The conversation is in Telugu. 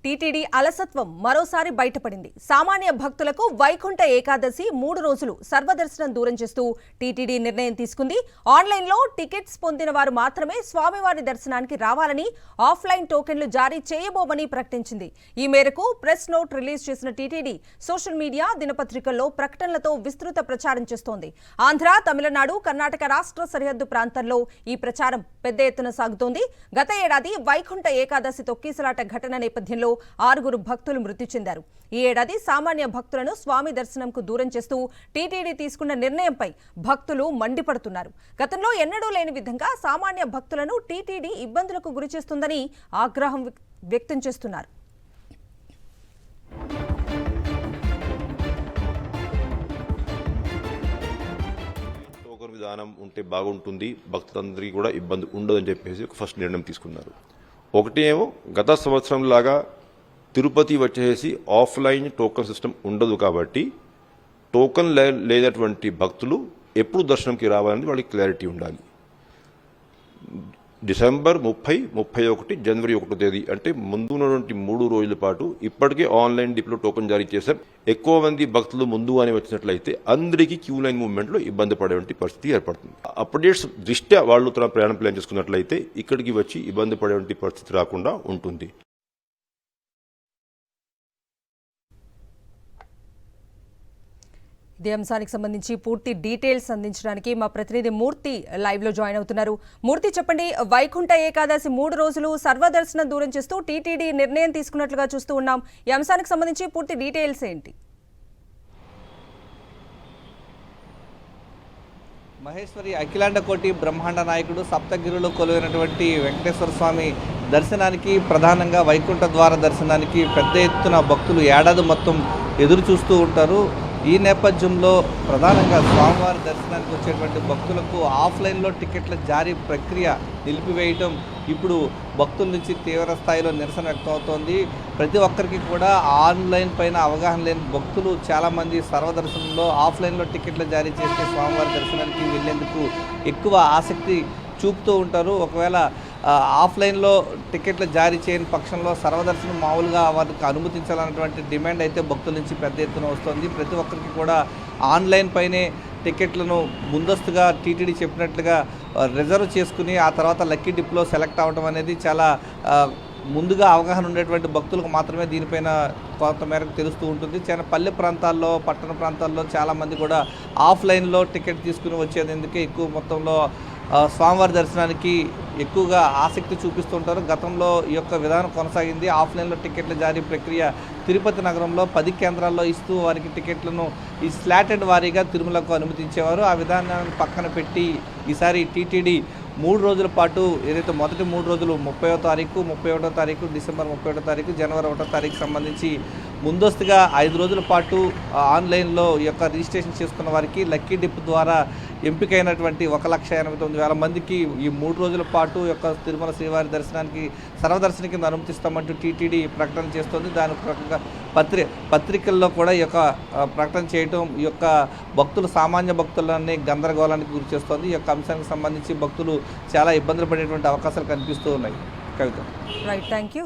టీటీడీ అలసత్వం మరోసారి బయటపడింది. సామాన్య భక్తులకు వైకుంఠ ఏకాదశి 3 రోజులు సర్వదర్శనం దూరం చేస్తూ టీటీడీ నిర్ణయం తీసుకుంది. ఆన్లైన్లో టికెట్స్ పొందిన వారు మాత్రమే స్వామివారి దర్శనానికి రావాలని, ఆఫ్లైన్ టోకెన్లు జారీ చేయబోమని ప్రకటించింది. ఈ మేరకు ప్రెస్ నోట్ రిలీజ్ చేసిన టీటీడీ సోషల్ మీడియా, దినపత్రికల్లో ప్రకటనలతో విస్తృత ప్రచారం చేస్తోంది. ఆంధ్ర, తమిళనాడు, కర్ణాటక రాష్ట్ర సరిహద్దు ప్రాంతాల్లో ఈ ప్రచారం పెద్ద ఎత్తున సాగుతోంది. గత ఏడాది వైకుంఠ ఏకాదశి తొక్కిసలాట ఘటన నేపథ్యంలో 6 భక్తులు మృతి చెందారు. ఈ ఏడాది సామాన్య భక్తులను స్వామి దర్శనంకు దూరం చేస్తూ టీటీడీ తీసుకున్న నిర్ణయంపై భక్తులు మండిపడుతున్నారు. గతంలో ఎన్నడూ లేని విధంగా సామాన్య భక్తులను టీటీడీ ఇబ్బందులకు గురిచేస్తుందని ఆగ్రహం వ్యక్తం చేస్తున్నారు. టోకెన్ విధానం ఉంటే బాగుంటుంది, భక్తులందరికీ కూడా ఇబ్బంది ఉండదని చెప్పేసి ఫస్ట్ నిర్ణయం తీసుకున్నారు. ఒకటి ఏమో గత సంవత్సరం లాగా తిరుపతి వచ్చేసి ఆఫ్లైన్ టోకెన్ సిస్టమ్ ఉండదు కాబట్టి టోకెన్ లేనటువంటి భక్తులు ఎప్పుడు దర్శనంకి రావాలని వాళ్ళకి క్లారిటీ ఉండాలి. డిసెంబర్ 30, 31, జనవరి 1వ తేదీ అంటే ముందు ఉన్నటువంటి 3 రోజుల పాటు ఇప్పటికే ఆన్లైన్ డిప్లో టోకెన్ జారీ చేశాం. ఎక్కువ మంది భక్తులు ముందుగానే వచ్చినట్లయితే అందరికీ క్యూ లైన్ మూవ్మెంట్లో ఇబ్బంది పడేటువంటి పరిస్థితి ఏర్పడుతుంది. అప్డేట్స్ దృష్ట్యా వాళ్ళు తన ప్రయాణం ప్లాన్ చేసుకున్నట్లయితే ఇక్కడికి వచ్చి ఇబ్బంది పడేటువంటి పరిస్థితి రాకుండా ఉంటుంది. ఇదే అంశానికి సంబంధించి పూర్తి డీటెయిల్స్ అందించడానికి మా ప్రతినిధి మూర్తి లైవ్ లో జాయిన్ అవుతున్నారు. మూర్తి, చెప్పండి, వైకుంఠ ఏకాదశి 3 రోజులు సర్వదర్శనం దూరం చేస్తూ టీటీడీ నిర్ణయం తీసుకున్నట్లుగా చూస్తూ ఉన్నాం. ఈ అంశానికి సంబంధించి పూర్తి డీటెయిల్స్ ఏంటి? మహేశ్వరి అఖిలాండ కోటి బ్రహ్మాండ నాయకుడు సప్తగిరిలో కొలువైనటువంటి వెంకటేశ్వర స్వామి దర్శనానికి, ప్రధానంగా వైకుంఠ ద్వార దర్శనానికి పెద్ద ఎత్తున భక్తులు ఏడాది మొత్తం ఎదురు చూస్తూ ఉంటారు. ఈ నేపథ్యంలో ప్రధానంగా స్వామివారి దర్శనానికి వచ్చేటువంటి భక్తులకు ఆఫ్లైన్లో టికెట్ల జారీ ప్రక్రియ నిలిపివేయటం ఇప్పుడు భక్తుల నుంచి తీవ్ర స్థాయిలో నిరసన వ్యక్తమవుతోంది. ప్రతి ఒక్కరికి కూడా ఆన్లైన్ పైన అవగాహన లేని భక్తులు చాలామంది సర్వదర్శనంలో ఆఫ్లైన్లో టికెట్లు జారీ చేస్తే స్వామివారి దర్శనానికి వెళ్లేందుకు ఎక్కువ ఆసక్తి చూపుతూ ఉంటారు. ఒకవేళ ఆఫ్లైన్లో టికెట్లు జారీ చేయని పక్షంలో సర్వదర్శనం మామూలుగా వారికి అనుమతించాలన్నటువంటి డిమాండ్ అయితే భక్తుల నుంచి పెద్ద ఎత్తున వస్తుంది. ప్రతి ఒక్కరికి కూడా ఆన్లైన్ పైనే టికెట్లను ముందస్తుగా టీటీడీ చెప్పినట్లుగా రిజర్వ్ చేసుకుని ఆ తర్వాత లక్కీ డిప్లో సెలెక్ట్ అవ్వడం అనేది చాలా ముందుగా అవగాహన ఉండేటువంటి భక్తులకు మాత్రమే దీనిపైన కొంత మేరకు తెలుస్తూ ఉంటుంది. చాలా పల్లె ప్రాంతాల్లో, పట్టణ ప్రాంతాల్లో చాలామంది కూడా ఆఫ్లైన్లో టికెట్ తీసుకుని వచ్చేందుకే ఎక్కువ మొత్తంలో స్వామివారి దర్శనానికి ఎక్కువగా ఆసక్తి చూపిస్తుంటారు. గతంలో ఈ యొక్క విధానం కొనసాగింది. ఆఫ్లైన్లో టికెట్ల జారీ ప్రక్రియ తిరుపతి నగరంలో 10 కేంద్రాల్లో ఇస్తూ వారికి టికెట్లను ఈ స్లాటెడ్ వారీగా తిరుమలకు అనుమతించేవారు. ఆ విధానాన్ని పక్కన పెట్టి ఈసారి టీటీడీ 3 రోజుల పాటు ఏదైతే మొదటి 3 రోజులు 30వ తారీఖు, 31వ తారీఖు, డిసెంబర్ 31వ తారీఖు, జనవరి 1వ తారీఖు సంబంధించి ముందస్తుగా 5 రోజుల పాటు ఆన్లైన్లో ఈ యొక్క రిజిస్ట్రేషన్ చేసుకున్న వారికి లక్కీ డిప్ ద్వారా ఎంపికైనటువంటి 1,89,000 మందికి ఈ 3 రోజుల పాటు యొక్క తిరుమల శ్రీవారి దర్శనానికి సర్వదర్శన కింద అనుమతిస్తామంటూ టీటీడీ ప్రకటన చేస్తుంది. దాని ప్రకారంగా పత్రికల్లో కూడా ఈ యొక్క ప్రకటన చేయడం ఈ యొక్క భక్తులు, సామాన్య భక్తులన్నీ గందరగోళానికి గురి చేస్తుంది. ఈ యొక్క అంశానికి సంబంధించి భక్తులు చాలా ఇబ్బందులు పడేటువంటి అవకాశాలు కనిపిస్తూ ఉన్నాయి. కవిత. Right, thank you.